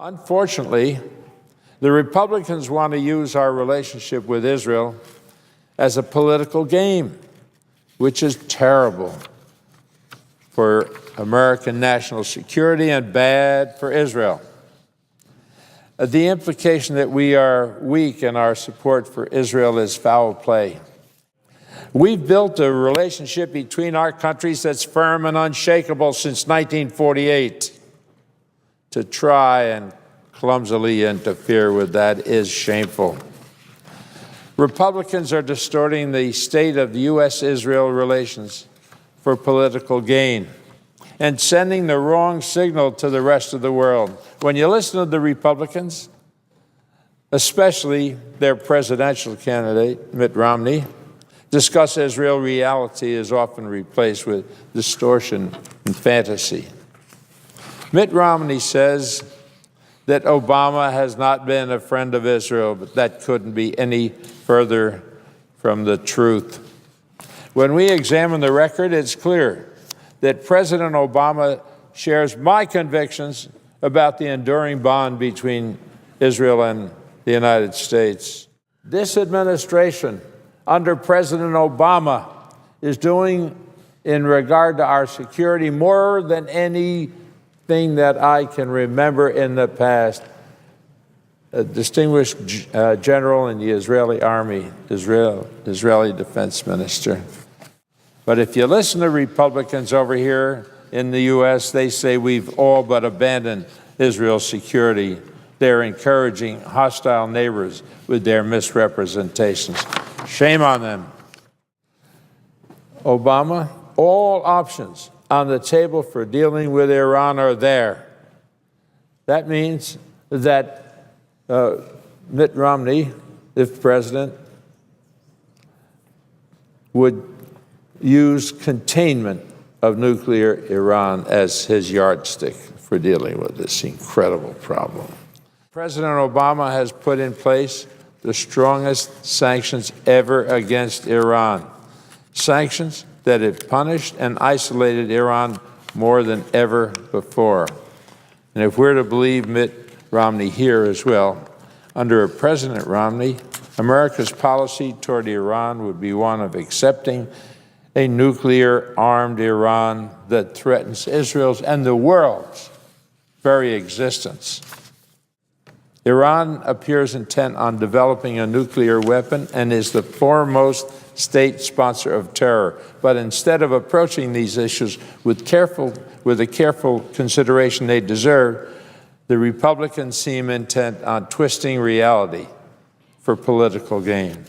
Unfortunately, the Republicans want to use our relationship with Israel as a political game, which is terrible for American national security and bad for Israel. The implication that we are weak in our support for Israel is foul play. We've built a relationship between our countries that's firm and unshakable since 1948. To try and clumsily interfere with that is shameful. Republicans are distorting the state of U.S. Israel relations for political gain and sending the wrong signal to the rest of the world. When you listen to the Republicans, especially their presidential candidate, Mitt Romney, discuss Israel, reality is often replaced with distortion and fantasy. Mitt Romney says that Obama has not been a friend of Israel, but that couldn't be any further from the truth. When we examine the record, it's clear that President Obama shares my convictions about the enduring bond between Israel and the United States. This administration, under President Obama, is doing in regard to our security more than anything that I can remember in the past. A distinguished general in the Israeli army, Israeli defense minister. But if you listen to Republicans over here in the U.S., they say we've all but abandoned Israel's security. They're encouraging hostile neighbors with their misrepresentations. Shame on them. Obama, all options on the table for dealing with Iran are there. That means that Mitt Romney, if president, would use containment of nuclear Iran as his yardstick for dealing with this incredible problem. President Obama has put in place the strongest sanctions ever against Iran, sanctions that have punished and isolated Iran more than ever before. And if we're to believe Mitt Romney here as well, under President Romney, America's policy toward Iran would be one of accepting a nuclear-armed Iran that threatens Israel's and the world's very existence. Iran appears intent on developing a nuclear weapon and is the foremost state sponsor of terror. But instead of approaching these issues with the careful consideration they deserve, the Republicans seem intent on twisting reality for political gain.